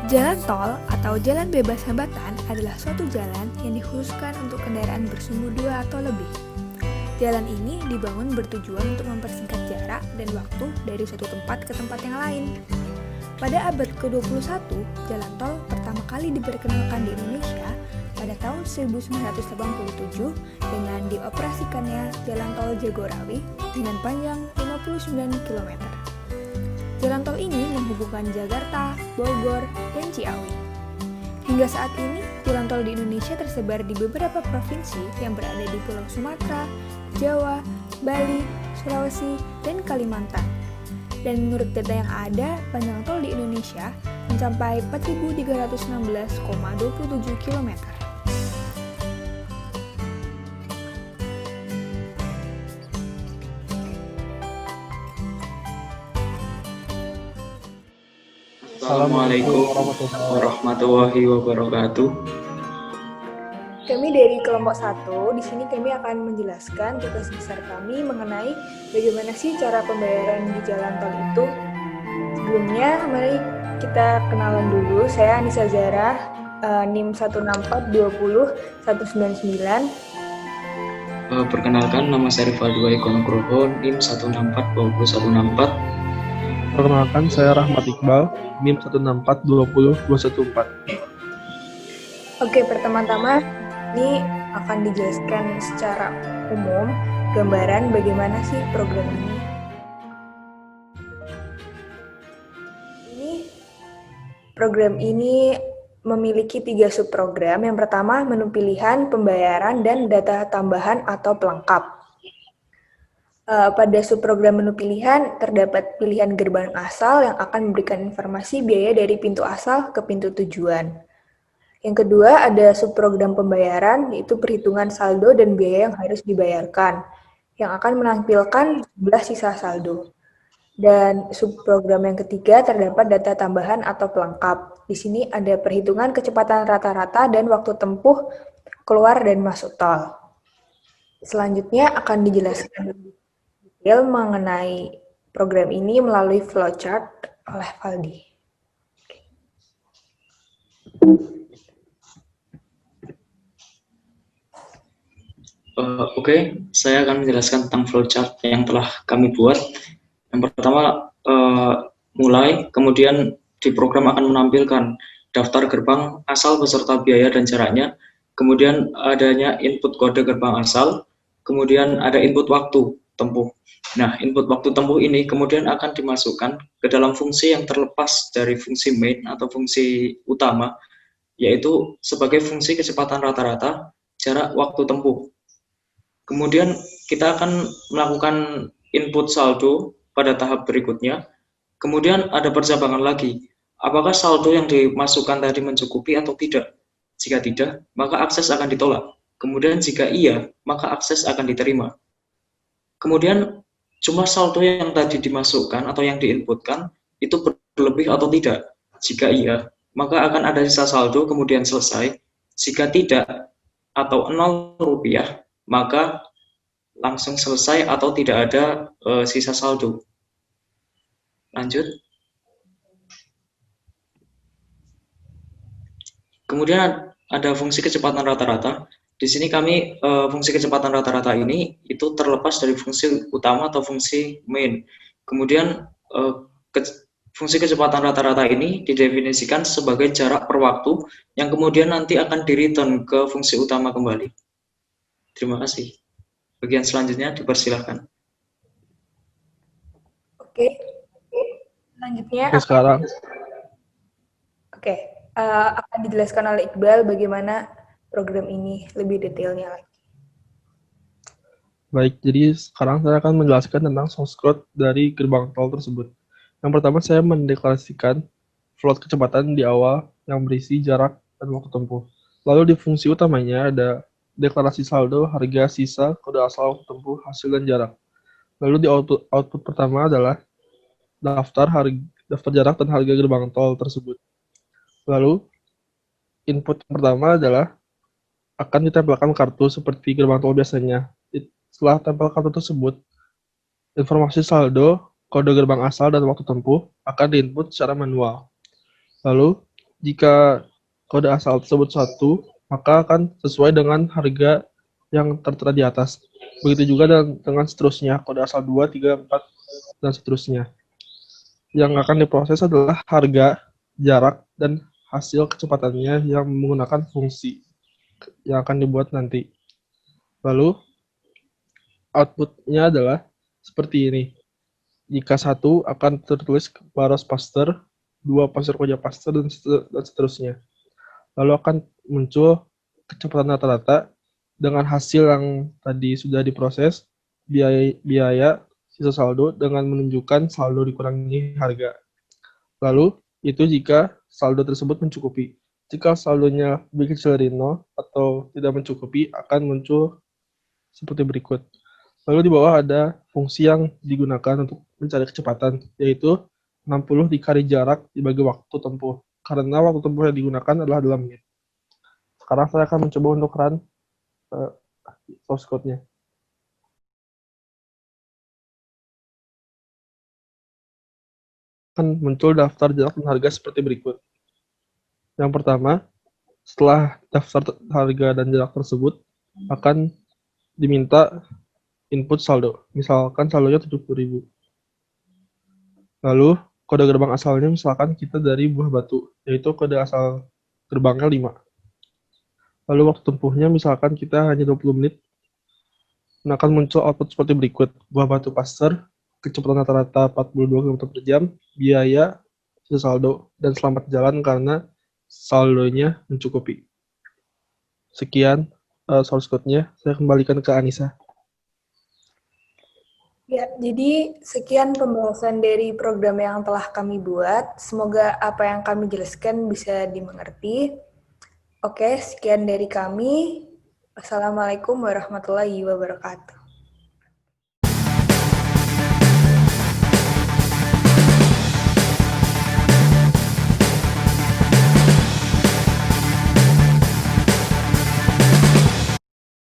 Jalan tol atau jalan bebas hambatan adalah suatu jalan yang dikhususkan untuk kendaraan bersumbu dua atau lebih. Jalan ini dibangun bertujuan untuk mempersingkat jarak dan waktu dari suatu tempat ke tempat yang lain. Pada abad ke-21, jalan tol pertama kali diperkenalkan di Indonesia pada tahun 1987 dengan dioperasikannya Jalan Tol Jagorawi dengan panjang 59 km. Jalan tol ini menghubungkan Jakarta, Bogor, dan Ciawi. Hingga saat ini, jalan tol di Indonesia tersebar di beberapa provinsi yang berada di Pulau Sumatera, Jawa, Bali, Sulawesi, dan Kalimantan. Dan menurut data yang ada, panjang tol di Indonesia mencapai 4.316,27 km. Assalamualaikum warahmatullahi wabarakatuh. Kami dari kelompok 1, di sini kami akan menjelaskan tugas besar kami mengenai bagaimana sih cara pembayaran di jalan tol itu. Sebelumnya, mari kita kenalan dulu. Saya Anissa Zara, NIM 16420 199. Perkenalkan, nama saya Rivaldo Eko Nugroho, NIM 16420 Perkenalkan, saya Rahmat Iqbal, NIM 16420 Oke, pertama-tama ini akan dijelaskan secara umum gambaran bagaimana sih program ini. Program ini memiliki 3 subprogram. Yang pertama, menu pilihan, pembayaran, dan data tambahan atau pelengkap. Pada subprogram menu pilihan, terdapat pilihan gerbang asal yang akan memberikan informasi biaya dari pintu asal ke pintu tujuan. Yang kedua, ada subprogram pembayaran, yaitu perhitungan saldo dan biaya yang harus dibayarkan, yang akan menampilkan jumlah sisa saldo. Dan subprogram yang ketiga, terdapat data tambahan atau pelengkap. Di sini ada perhitungan kecepatan rata-rata dan waktu tempuh keluar dan masuk tol. Selanjutnya akan dijelaskan lebih detail mengenai program ini melalui flowchart oleh Valdi. Oke, saya akan menjelaskan tentang flowchart yang telah kami buat. Yang pertama, mulai, kemudian di program akan menampilkan daftar gerbang asal beserta biaya dan jaraknya, kemudian adanya input kode gerbang asal, kemudian ada input waktu tempuh. Nah, input waktu tempuh ini kemudian akan dimasukkan ke dalam fungsi yang terlepas dari fungsi main atau fungsi utama, yaitu sebagai fungsi kecepatan rata-rata jarak waktu tempuh. Kemudian kita akan melakukan input saldo pada tahap berikutnya. Kemudian ada percabangan lagi. Apakah saldo yang dimasukkan tadi mencukupi atau tidak? Jika tidak, maka akses akan ditolak. Kemudian jika iya, maka akses akan diterima. Kemudian jumlah saldo yang tadi dimasukkan atau yang diinputkan itu berlebih atau tidak. Jika iya, maka akan ada sisa saldo kemudian selesai. Jika tidak atau 0 rupiah, maka langsung selesai atau tidak ada sisa saldo. Lanjut. Kemudian ada fungsi kecepatan rata-rata. Di sini kami fungsi kecepatan rata-rata ini itu terlepas dari fungsi utama atau fungsi main. Kemudian fungsi kecepatan rata-rata ini didefinisikan sebagai jarak per waktu yang kemudian nanti akan di-return ke fungsi utama kembali. Terima kasih. Bagian selanjutnya dipersilahkan. Oke. Selanjutnya akan dijelaskan oleh Iqbal bagaimana program ini lebih detailnya lagi. Baik, jadi sekarang saya akan menjelaskan tentang source code dari gerbang tol tersebut. Yang pertama, saya mendeklarasikan float kecepatan di awal yang berisi jarak dan waktu tempuh. Lalu di fungsi utamanya ada deklarasi saldo, harga, sisa, kode asal, waktu tempuh, hasil, dan jarak. Lalu di output pertama adalah daftar jarak dan harga gerbang tol tersebut. Lalu input yang pertama adalah akan ditempelkan kartu seperti gerbang tol biasanya. Setelah tempel kartu tersebut, informasi saldo, kode gerbang asal, dan waktu tempuh akan diinput secara manual. Lalu Jika kode asal tersebut 1, maka akan sesuai dengan harga yang tertera di atas. Begitu juga dengan seterusnya, kode asal 2, 3, 4, dan seterusnya. Yang akan diproses adalah harga, jarak, dan hasil kecepatannya yang menggunakan fungsi yang akan dibuat nanti. Lalu, outputnya adalah seperti ini. Jika 1 akan tertulis baros parser, 2 parser koja parser, dan seterusnya. Lalu akan muncul kecepatan rata-rata dengan hasil yang tadi sudah diproses, biaya, sisa saldo dengan menunjukkan saldo dikurangi harga. Lalu, itu jika saldo tersebut mencukupi. Jika saldonya lebih kecil dari 0 atau tidak mencukupi, akan muncul seperti berikut. Lalu di bawah ada fungsi yang digunakan untuk mencari kecepatan, yaitu 60 dikali jarak dibagi waktu tempuh. Karena waktu tempuh yang digunakan adalah dalam menit. Sekarang saya akan mencoba untuk run source code-nya. Akan muncul daftar jarak dan harga seperti berikut. Yang pertama, setelah daftar harga dan jarak tersebut, akan diminta input saldo. Misalkan saldonya 70.000. Lalu, kode gerbang asalnya misalkan kita dari Buah Batu, yaitu kode asal gerbangnya 5. Lalu waktu tempuhnya misalkan kita hanya 20 menit, dan akan muncul output seperti berikut. Buah Batu parser, kecepatan rata-rata 42 km per jam, biaya, sisa saldo, dan selamat jalan karena saldonya mencukupi. Sekian source code-nya, saya kembalikan ke Anissa. Ya, jadi sekian pembahasan dari program yang telah kami buat. Semoga apa yang kami jelaskan bisa dimengerti. Oke, sekian dari kami. Wassalamualaikum warahmatullahi wabarakatuh.